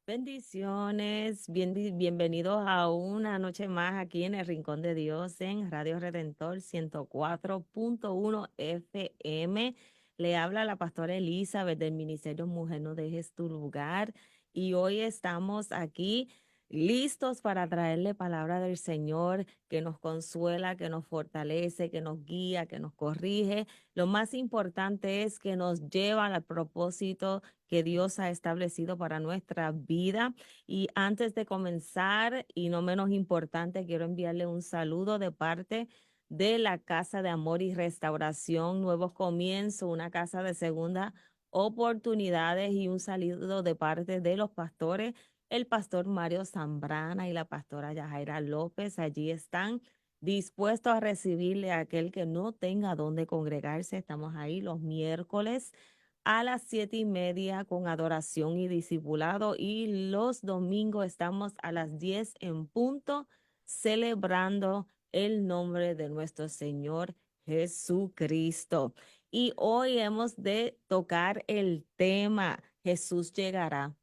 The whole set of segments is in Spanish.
Bendiciones, bienvenidos a una noche más aquí en el Rincón de Dios en Radio Redentor 104.1 FM. Le habla la pastora Elizabeth del Ministerio Mujer No Dejes Tu Lugar y hoy estamos aquí listos para traerle palabra del Señor que nos consuela, que nos fortalece, que nos guía, que nos corrige. Lo más importante es que nos lleva al propósito que Dios ha establecido para nuestra vida. Y antes de comenzar, y no menos importante, quiero enviarle un saludo de parte de la Casa de Amor y Restauración, Nuevos Comienzos, una casa de segunda oportunidades y un saludo de parte de los pastores, el pastor Mario Zambrana y la pastora Yajaira López. Allí están dispuestos a recibirle a aquel que no tenga dónde congregarse. Estamos ahí los miércoles a las 7:30 con adoración y discipulado y los domingos estamos a las 10 en punto celebrando el nombre de nuestro Señor Jesucristo. Y hoy hemos de tocar el tema Jesús llegará.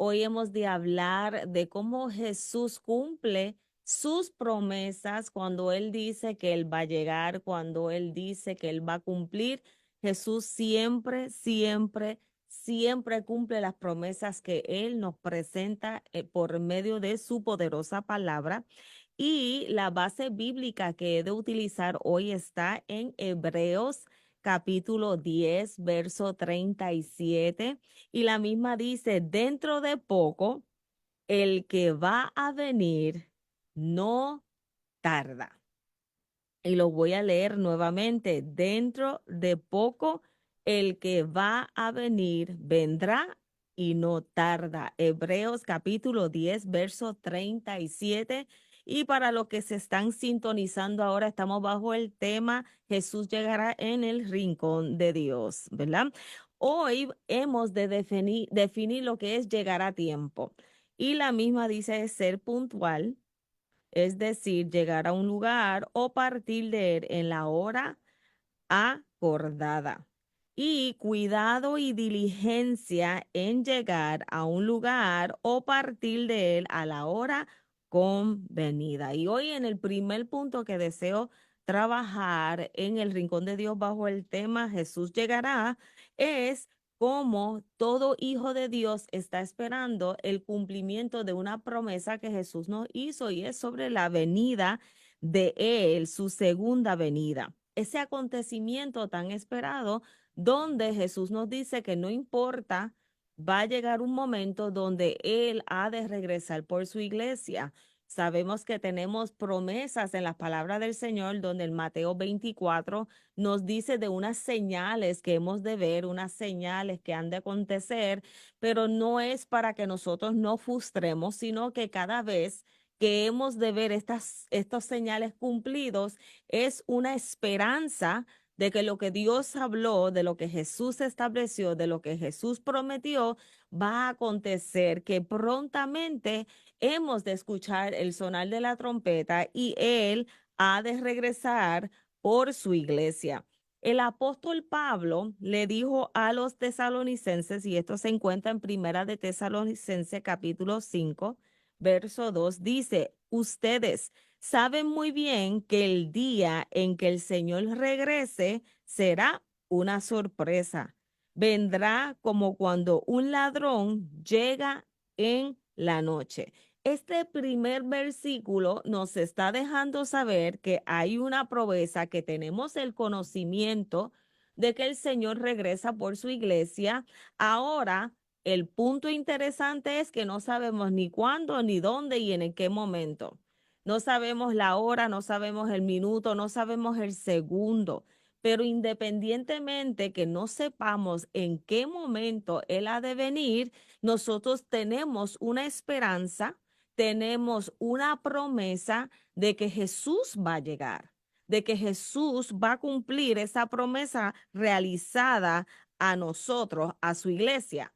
Hoy hemos de hablar de cómo Jesús cumple sus promesas cuando Él dice que Él va a llegar, cuando Él dice que Él va a cumplir. Jesús siempre, siempre, siempre cumple las promesas que Él nos presenta por medio de su poderosa palabra. Y la base bíblica que he de utilizar hoy está en Hebreos capítulo 10, verso 37. Y la misma dice, dentro de poco, el que va a venir no tarda. Y lo voy a leer nuevamente. Dentro de poco, el que va a venir vendrá y no tarda. Hebreos capítulo 10, verso 37. Y para los que se están sintonizando ahora, estamos bajo el tema Jesús llegará en el rincón de Dios, ¿verdad? Hoy hemos de definir lo que es llegar a tiempo. Y la misma dice ser puntual, es decir, llegar a un lugar o partir de él en la hora acordada. Y cuidado y diligencia en llegar a un lugar o partir de él a la hora convenida. Y hoy en el primer punto que deseo trabajar en el Rincón de Dios bajo el tema Jesús llegará es cómo todo hijo de Dios está esperando el cumplimiento de una promesa que Jesús nos hizo y es sobre la venida de él, su segunda venida. Ese acontecimiento tan esperado donde Jesús nos dice que no importa, va a llegar un momento donde Él ha de regresar por su iglesia. Sabemos que tenemos promesas en las palabras del Señor, donde el Mateo 24 nos dice de unas señales que hemos de ver, unas señales que han de acontecer, pero no es para que nosotros no frustremos, sino que cada vez que hemos de ver estos señales cumplidos, es una esperanza de que lo que Dios habló, de lo que Jesús estableció, de lo que Jesús prometió, va a acontecer, que prontamente hemos de escuchar el sonar de la trompeta y Él ha de regresar por su iglesia. El apóstol Pablo le dijo a los tesalonicenses, y esto se encuentra en Primera de Tesalonicenses capítulo 5, verso 2, dice, ustedes saben muy bien que el día en que el Señor regrese será una sorpresa. Vendrá como cuando un ladrón llega en la noche. Este primer versículo nos está dejando saber que hay una promesa, que tenemos el conocimiento de que el Señor regresa por su iglesia. Ahora, el punto interesante es que no sabemos ni cuándo, ni dónde y en qué momento. No sabemos la hora, no sabemos el minuto, no sabemos el segundo, pero independientemente que no sepamos en qué momento Él ha de venir, nosotros tenemos una esperanza, tenemos una promesa de que Jesús va a llegar, de que Jesús va a cumplir esa promesa realizada a nosotros, a su iglesia.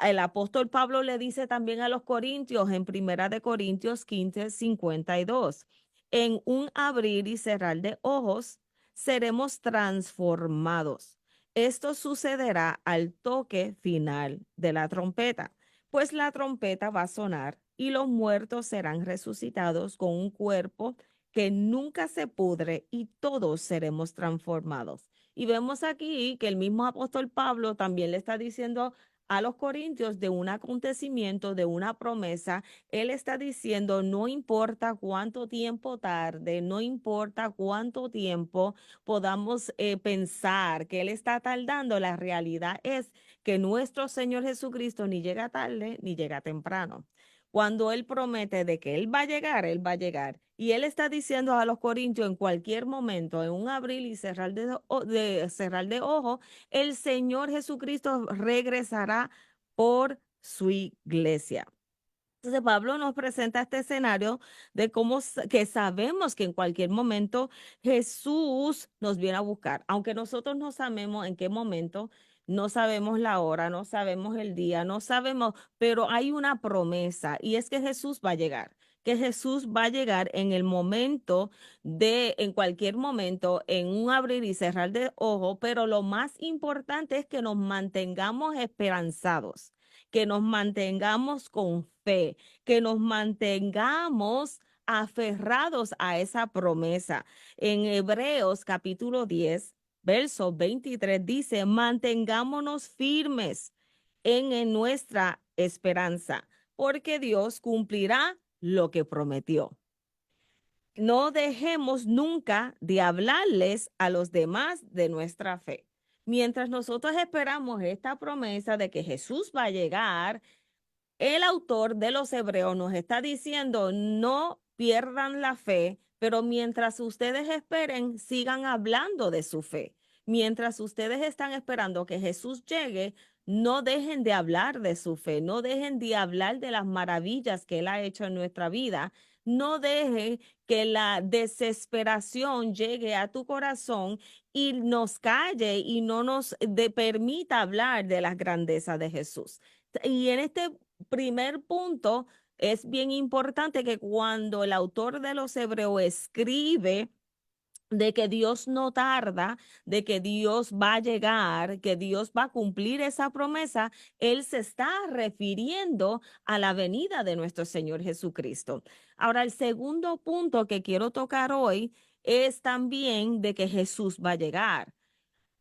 El apóstol Pablo le dice también a los corintios en Primera de Corintios 15:52, en un abrir y cerrar de ojos seremos transformados. Esto sucederá al toque final de la trompeta, Pues la trompeta va a sonar y los muertos serán resucitados con un cuerpo que nunca se pudre y todos seremos transformados. Y vemos aquí que el mismo apóstol Pablo también le está diciendo a los corintios de un acontecimiento, de una promesa. Él está diciendo, no importa cuánto tiempo tarde, no importa cuánto tiempo podamos pensar que Él está tardando, la realidad es que nuestro Señor Jesucristo ni llega tarde ni llega temprano. Cuando Él promete de que Él va a llegar, Él va a llegar. Y Él está diciendo a los corintios en cualquier momento, en un abrir y cerrar cerrar de ojo, el Señor Jesucristo regresará por su iglesia. Entonces Pablo nos presenta este escenario de cómo que sabemos que en cualquier momento Jesús nos viene a buscar, aunque nosotros no sabemos en qué momento, no sabemos la hora, no sabemos el día, no sabemos, pero hay una promesa y es que Jesús va a llegar, que Jesús va a llegar en el momento en cualquier momento, en un abrir y cerrar de ojo, pero lo más importante es que nos mantengamos esperanzados, que nos mantengamos con fe, que nos mantengamos aferrados a esa promesa. En Hebreos capítulo 10, verso 23 dice, mantengámonos firmes en nuestra esperanza, porque Dios cumplirá lo que prometió. No dejemos nunca de hablarles a los demás de nuestra fe. Mientras nosotros esperamos esta promesa de que Jesús va a llegar, el autor de los Hebreos nos está diciendo, no pierdan la fe, pero mientras ustedes esperen, sigan hablando de su fe. Mientras ustedes están esperando que Jesús llegue, no dejen de hablar de su fe, no dejen de hablar de las maravillas que Él ha hecho en nuestra vida. No dejen que la desesperación llegue a tu corazón y nos calle y no nos permita hablar de las grandezas de Jesús. Y en este primer punto, es bien importante que cuando el autor de los Hebreos escribe de que Dios no tarda, de que Dios va a llegar, que Dios va a cumplir esa promesa, Él se está refiriendo a la venida de nuestro Señor Jesucristo. Ahora, el segundo punto que quiero tocar hoy es también de que Jesús va a llegar.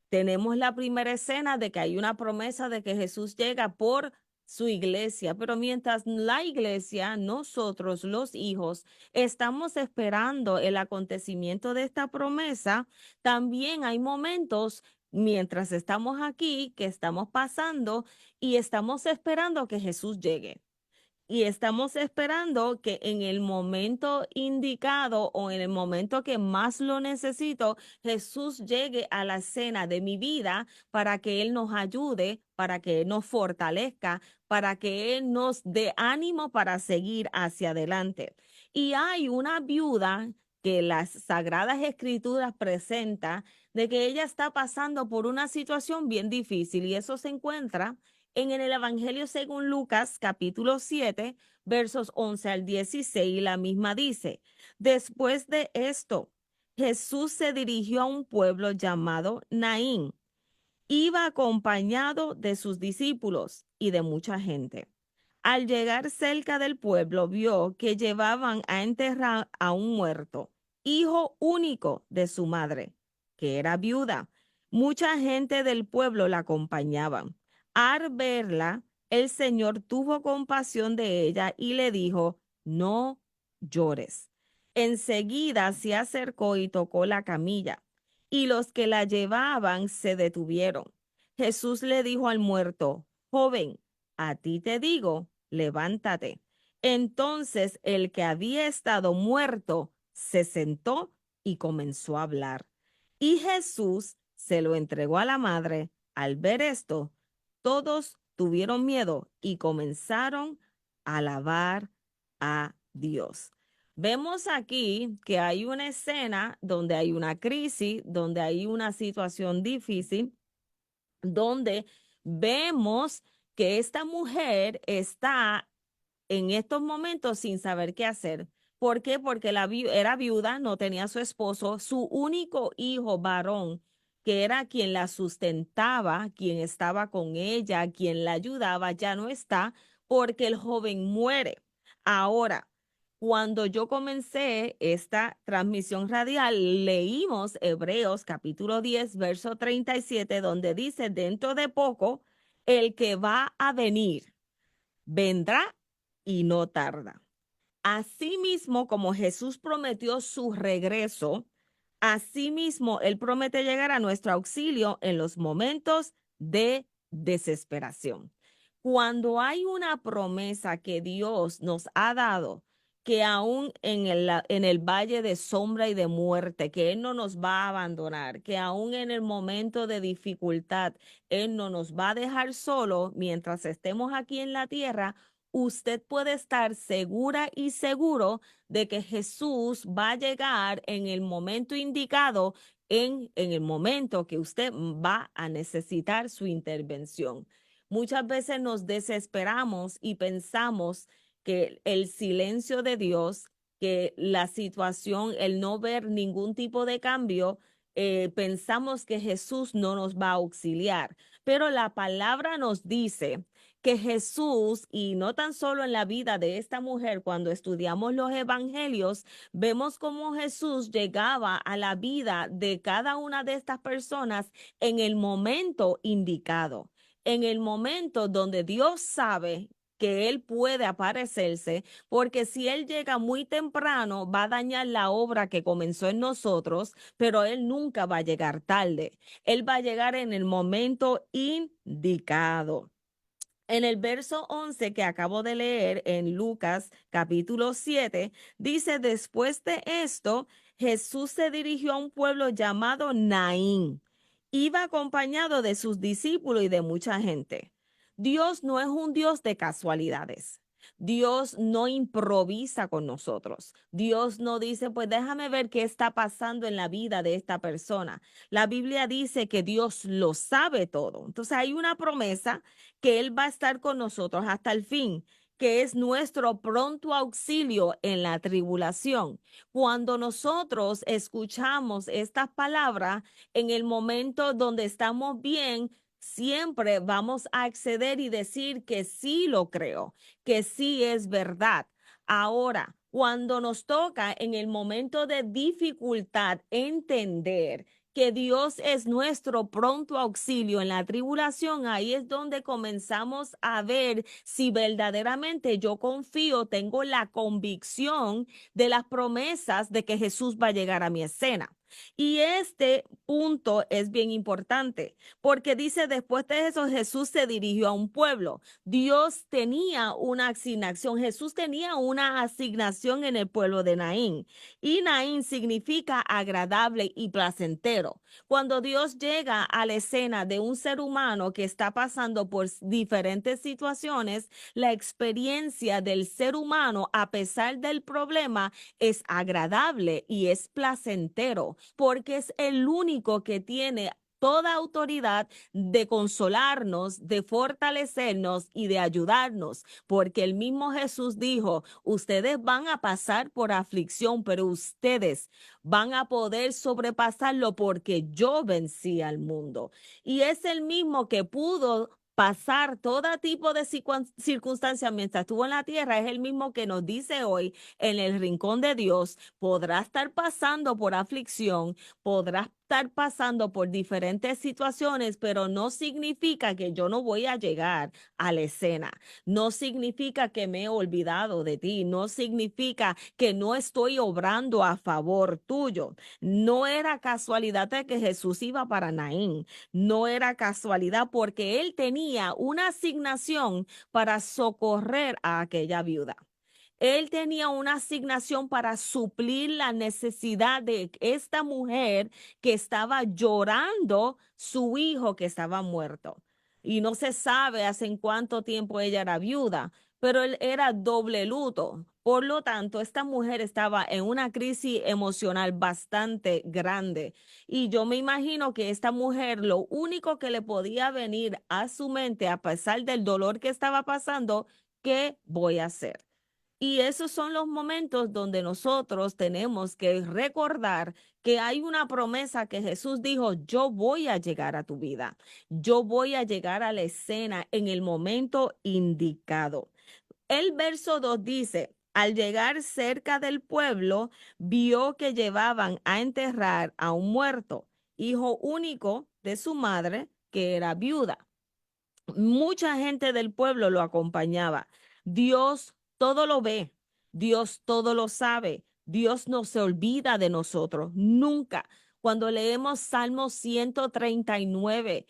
Tenemos la primera escena de que hay una promesa de que Jesús llega por su iglesia, pero mientras la iglesia, nosotros los hijos, estamos esperando el acontecimiento de esta promesa, también hay momentos mientras estamos aquí que estamos pasando y estamos esperando que Jesús llegue. Y estamos esperando que en el momento indicado o en el momento que más lo necesito, Jesús llegue a la escena de mi vida para que Él nos ayude, para que Él nos fortalezca, para que Él nos dé ánimo para seguir hacia adelante. Y hay una viuda que las Sagradas Escrituras presenta de que ella está pasando por una situación bien difícil y eso se encuentra en el Evangelio según Lucas, capítulo 7, versos 11 al 16, la misma dice, después de esto, Jesús se dirigió a un pueblo llamado Naín. Iba acompañado de sus discípulos y de mucha gente. Al llegar cerca del pueblo, vio que llevaban a enterrar a un muerto, hijo único de su madre, que era viuda. Mucha gente del pueblo la acompañaban. Al verla, el Señor tuvo compasión de ella y le dijo, no llores. Enseguida se acercó y tocó la camilla, y los que la llevaban se detuvieron. Jesús le dijo al muerto, joven, a ti te digo, levántate. Entonces el que había estado muerto se sentó y comenzó a hablar. Y Jesús se lo entregó a la madre. Al ver esto, todos tuvieron miedo y comenzaron a alabar a Dios. Vemos aquí que hay una escena donde hay una crisis, donde hay una situación difícil, donde vemos que esta mujer está en estos momentos sin saber qué hacer. ¿Por qué? Porque era viuda, no tenía a su esposo, su único hijo varón, que era quien la sustentaba, quien estaba con ella, quien la ayudaba, ya no está porque el joven muere. Ahora, cuando yo comencé esta transmisión radial, leímos Hebreos capítulo 10, verso 37, donde dice, dentro de poco, el que va a venir, vendrá y no tarda. Asimismo, como Jesús prometió su regreso, asimismo, Él promete llegar a nuestro auxilio en los momentos de desesperación. Cuando hay una promesa que Dios nos ha dado, que aún en el valle de sombra y de muerte, que Él no nos va a abandonar, que aún en el momento de dificultad, Él no nos va a dejar solo mientras estemos aquí en la tierra, usted puede estar segura y seguro de que Jesús va a llegar en el momento indicado, en el momento que usted va a necesitar su intervención. Muchas veces nos desesperamos y pensamos que el silencio de Dios, que la situación, el no ver ningún tipo de cambio, pensamos que Jesús no nos va a auxiliar. Pero la palabra nos dice que Jesús, y no tan solo en la vida de esta mujer, cuando estudiamos los evangelios, vemos cómo Jesús llegaba a la vida de cada una de estas personas en el momento indicado, en el momento donde Dios sabe que Él puede aparecerse, porque si Él llega muy temprano, va a dañar la obra que comenzó en nosotros, pero Él nunca va a llegar tarde. Él va a llegar en el momento indicado. En el verso 11 que acabo de leer en Lucas capítulo 7, dice, después de esto, Jesús se dirigió a un pueblo llamado Naín. Iba acompañado de sus discípulos y de mucha gente. Dios no es un Dios de casualidades. Dios no improvisa con nosotros. Dios no dice, pues déjame ver qué está pasando en la vida de esta persona. La Biblia dice que Dios lo sabe todo. Entonces hay una promesa que Él va a estar con nosotros hasta el fin, que es nuestro pronto auxilio en la tribulación. Cuando nosotros escuchamos estas palabras en el momento donde estamos bien, siempre vamos a acceder y decir que sí lo creo, que sí es verdad. Ahora, cuando nos toca en el momento de dificultad entender que Dios es nuestro pronto auxilio en la tribulación, ahí es donde comenzamos a ver si verdaderamente yo confío, tengo la convicción de las promesas de que Jesús va a llegar a mi escena. Y este punto es bien importante porque dice, después de eso Jesús se dirigió a un pueblo. Dios tenía una asignación, Jesús tenía una asignación en el pueblo de Naín. Y Naín significa agradable y placentero. Cuando Dios llega a la escena de un ser humano que está pasando por diferentes situaciones, la experiencia del ser humano, a pesar del problema, es agradable y es placentero, porque es el único que tiene toda autoridad de consolarnos, de fortalecernos y de ayudarnos, porque el mismo Jesús dijo, ustedes van a pasar por aflicción, pero ustedes van a poder sobrepasarlo porque yo vencí al mundo. Y es el mismo que pudo pasar todo tipo de circunstancias mientras estuvo en la tierra, es el mismo que nos dice hoy en el rincón de Dios, podrá estar pasando por aflicción, podrá estar pasando por diferentes situaciones, pero no significa que yo no voy a llegar a la escena. No significa que me he olvidado de ti. No significa que no estoy obrando a favor tuyo. No era casualidad de que Jesús iba para Naín. No era casualidad porque él tenía una asignación para socorrer a aquella viuda. Él tenía una asignación para suplir la necesidad de esta mujer que estaba llorando su hijo que estaba muerto. Y no se sabe hace en cuánto tiempo ella era viuda, pero él era doble luto. Por lo tanto, esta mujer estaba en una crisis emocional bastante grande. Y yo me imagino que esta mujer lo único que le podía venir a su mente, a pesar del dolor que estaba pasando, ¿qué voy a hacer? Y esos son los momentos donde nosotros tenemos que recordar que hay una promesa que Jesús dijo: yo voy a llegar a tu vida, yo voy a llegar a la escena en el momento indicado. El verso 2 dice: al llegar cerca del pueblo, vio que llevaban a enterrar a un muerto, hijo único de su madre, que era viuda. Mucha gente del pueblo lo acompañaba. Dios todo lo ve, Dios todo lo sabe, Dios no se olvida de nosotros, nunca. Cuando leemos Salmo 139,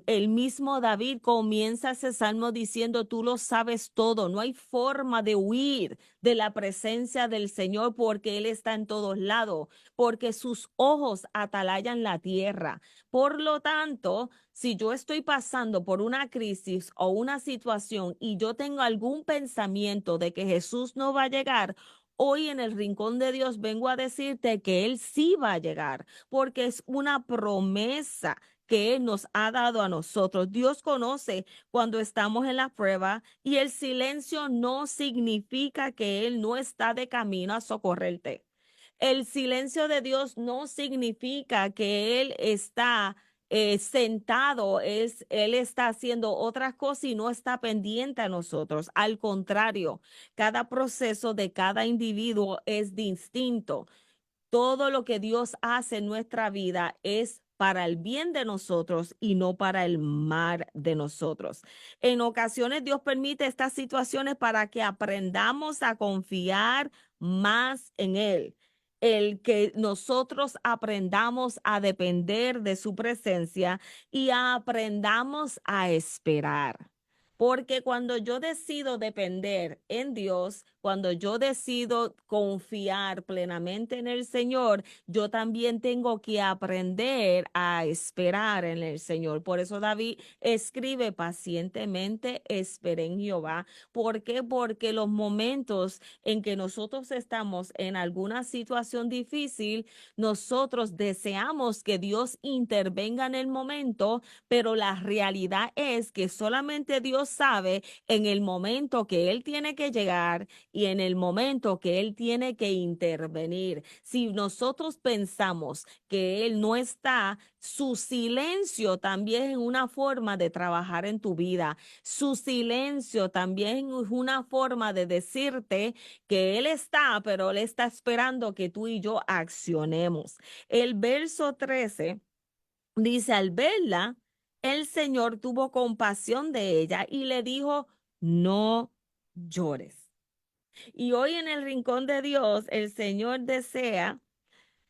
el mismo David comienza ese salmo diciendo: tú lo sabes todo, no hay forma de huir de la presencia del Señor, porque Él está en todos lados, porque sus ojos atalayan la tierra. Por lo tanto, si yo estoy pasando por una crisis o una situación y yo tengo algún pensamiento de que Jesús no va a llegar, hoy en el Rincón de Dios vengo a decirte que Él sí va a llegar, porque es una promesa que Él nos ha dado a nosotros. Dios conoce cuando estamos en la prueba, y el silencio no significa que Él no está de camino a socorrerte. El silencio de Dios no significa que Él está sentado, Él está haciendo otras cosas y no está pendiente a nosotros. Al contrario, cada proceso de cada individuo es distinto. Todo lo que Dios hace en nuestra vida es para el bien de nosotros y no para el mal de nosotros. En ocasiones Dios permite estas situaciones para que aprendamos a confiar más en Él. El que nosotros aprendamos a depender de su presencia y aprendamos a esperar. Porque cuando yo decido depender en Dios, cuando yo decido confiar plenamente en el Señor, yo también tengo que aprender a esperar en el Señor. Por eso David escribe: pacientemente esperé en Jehová. ¿Por qué? Porque los momentos en que nosotros estamos en alguna situación difícil, nosotros deseamos que Dios intervenga en el momento, pero la realidad es que solamente Dios sabe en el momento que Él tiene que llegar y en el momento que Él tiene que intervenir. Si nosotros pensamos que Él no está, su silencio también es una forma de trabajar en tu vida. Su silencio también es una forma de decirte que Él está, pero Él está esperando que tú y yo accionemos. El verso 13 dice: al verla, el Señor tuvo compasión de ella y le dijo: no llores. Y hoy en el Rincón de Dios, el Señor desea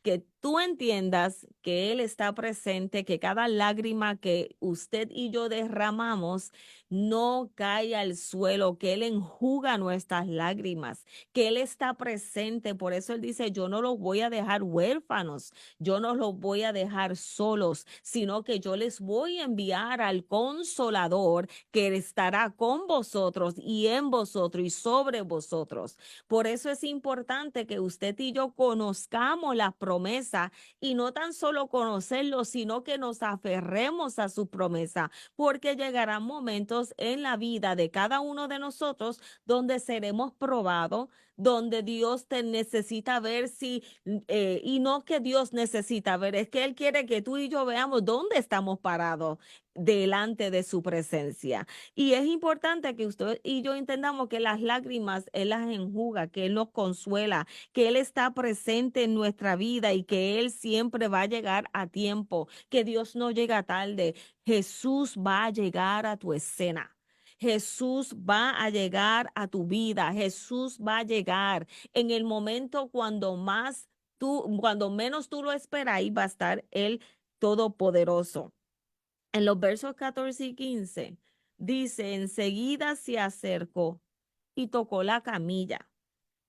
que tú entiendas que Él está presente, que cada lágrima que usted y yo derramamos no cae al suelo, que Él enjuga nuestras lágrimas, que Él está presente. Por eso Él dice: yo no los voy a dejar huérfanos, yo no los voy a dejar solos, sino que yo les voy a enviar al Consolador, que estará con vosotros y en vosotros y sobre vosotros. Por eso es importante que usted y yo conozcamos las promesas, y no tan solo conocerlo, sino que nos aferremos a su promesa, porque llegarán momentos en la vida de cada uno de nosotros donde seremos probados, donde Dios te necesita ver si, y no que Dios necesita ver, es que Él quiere que tú y yo veamos dónde estamos parados delante de su presencia. Y es importante que usted y yo entendamos que las lágrimas Él las enjuga, que Él nos consuela, que Él está presente en nuestra vida y que Él siempre va a llegar a tiempo, que Dios no llega tarde. Jesús va a llegar a tu escena. Jesús va a llegar a tu vida. Jesús va a llegar en el momento cuando menos tú lo esperas, y va a estar el Todopoderoso. En los versos 14 y 15 dice: enseguida se acercó y tocó la camilla,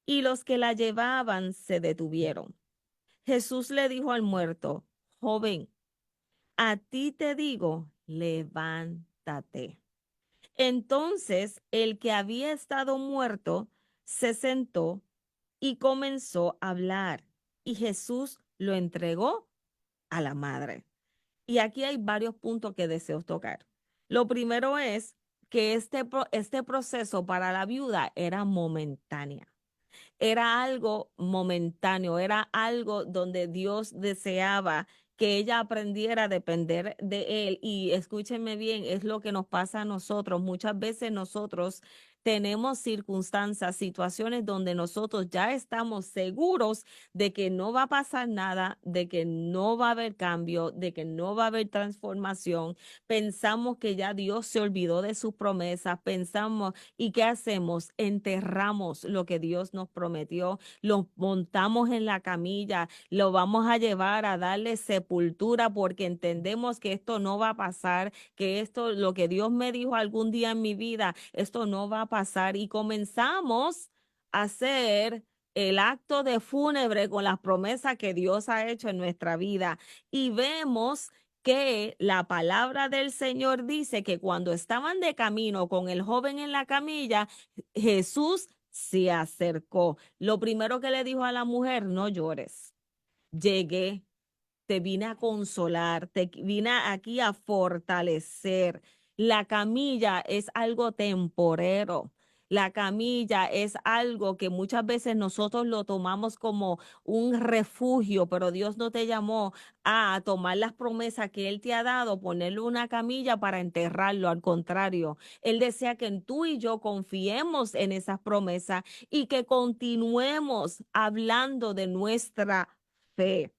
y los que la llevaban se detuvieron. Jesús le dijo al muerto: joven, a ti te digo, levántate. Entonces el que había estado muerto se sentó y comenzó a hablar, y Jesús lo entregó a la madre. Y aquí hay varios puntos que deseo tocar. Lo primero es que este proceso para la viuda era momentánea. era algo momentáneo, era algo donde Dios deseaba que ella aprendiera a depender de Él. Y escúchenme bien, es lo que nos pasa a nosotros. Muchas veces nosotros tenemos circunstancias, situaciones donde nosotros ya estamos seguros de que no va a pasar nada, de que no va a haber cambio, de que no va a haber transformación. Pensamos que ya Dios se olvidó de sus promesas, pensamos, ¿y qué hacemos? Enterramos lo que Dios nos prometió, lo montamos en la camilla, lo vamos a llevar a darle sepultura porque entendemos que esto no va a pasar, que esto, lo que Dios me dijo algún día en mi vida, esto no va a pasar y comenzamos a hacer el acto de fúnebre con las promesas que Dios ha hecho en nuestra vida y vemos que la palabra del Señor dice que cuando estaban de camino con el joven en la camilla, Jesús se acercó. Lo primero que le dijo a la mujer, no llores. Llegué, te vine a consolar, te vine aquí a fortalecer. La camilla es algo temporero. La camilla es algo que muchas veces nosotros lo tomamos como un refugio, pero Dios no te llamó a tomar las promesas que Él te ha dado, ponerle una camilla para enterrarlo. Al contrario, Él desea que tú y yo confiemos en esas promesas y que continuemos hablando de nuestra fe.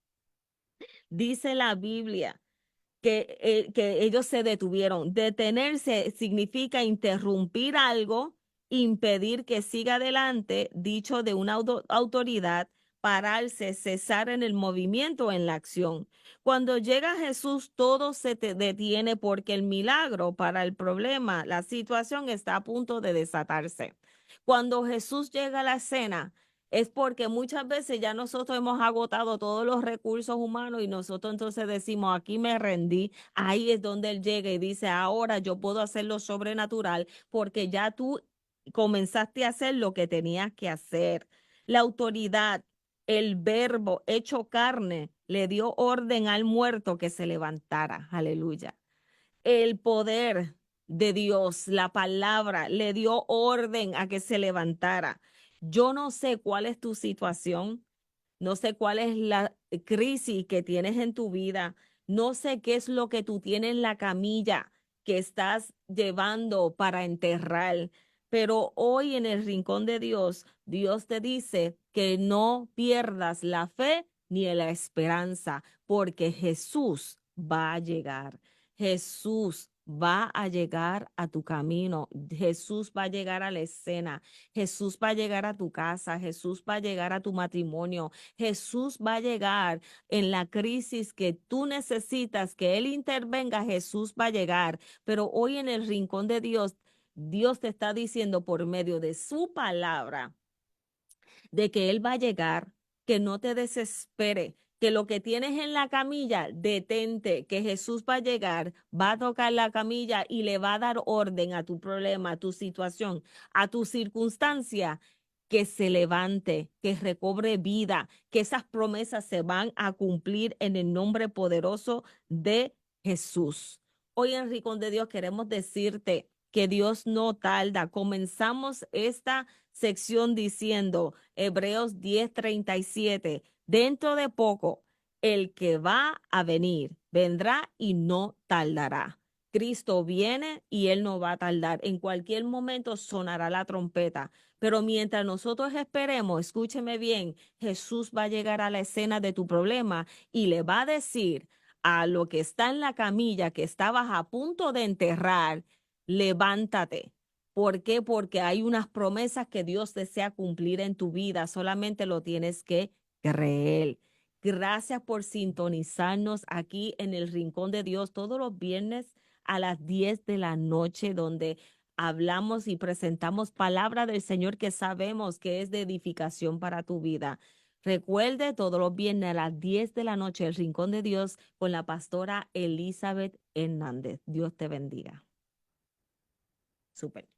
Dice la Biblia que ellos se detuvieron. Detenerse significa interrumpir algo, impedir que siga adelante, dicho de una autoridad, pararse, cesar en el movimiento o en la acción. Cuando llega Jesús, todo se te detiene porque el milagro para el problema, la situación está a punto de desatarse. Cuando Jesús llega a la escena, es porque muchas veces ya nosotros hemos agotado todos los recursos humanos y nosotros entonces decimos, aquí me rendí, ahí es donde Él llega y dice, ahora yo puedo hacer lo sobrenatural porque ya tú comenzaste a hacer lo que tenías que hacer. La autoridad, el verbo hecho carne, le dio orden al muerto que se levantara. Aleluya. El poder de Dios, la palabra, le dio orden a que se levantara. Yo no sé cuál es tu situación, no sé cuál es la crisis que tienes en tu vida, no sé qué es lo que tú tienes en la camilla que estás llevando para enterrar, pero hoy en el rincón de Dios, Dios te dice que no pierdas la fe ni la esperanza, porque Jesús va a llegar. Jesús va a llegar a tu camino. Jesús va a llegar a la escena. Jesús va a llegar a tu casa. Jesús va a llegar a tu matrimonio. Jesús va a llegar en la crisis que tú necesitas que Él intervenga. Jesús va a llegar. Pero hoy en el rincón de Dios, Dios te está diciendo por medio de su palabra de que Él va a llegar, que no te desespere, que lo que tienes en la camilla, detente, que Jesús va a llegar, va a tocar la camilla y le va a dar orden a tu problema, a tu situación, a tu circunstancia, que se levante, que recobre vida, que esas promesas se van a cumplir en el nombre poderoso de Jesús. Hoy en Rincón de Dios queremos decirte que Dios no tarda. Comenzamos esta sección diciendo Hebreos 10:37, dentro de poco, el que va a venir, vendrá y no tardará. Cristo viene y Él no va a tardar. En cualquier momento sonará la trompeta. Pero mientras nosotros esperemos, escúcheme bien, Jesús va a llegar a la escena de tu problema y le va a decir a lo que está en la camilla que estabas a punto de enterrar, levántate. ¿Por qué? Porque hay unas promesas que Dios desea cumplir en tu vida. Solamente lo tienes que creer. Gracias por sintonizarnos aquí en el Rincón de Dios todos los viernes a las 10 de la noche, donde hablamos y presentamos palabra del Señor que sabemos que es de edificación para tu vida. Recuerde todos los viernes a las 10 de la noche el Rincón de Dios con la pastora Elizabeth Hernández. Dios te bendiga. Súper.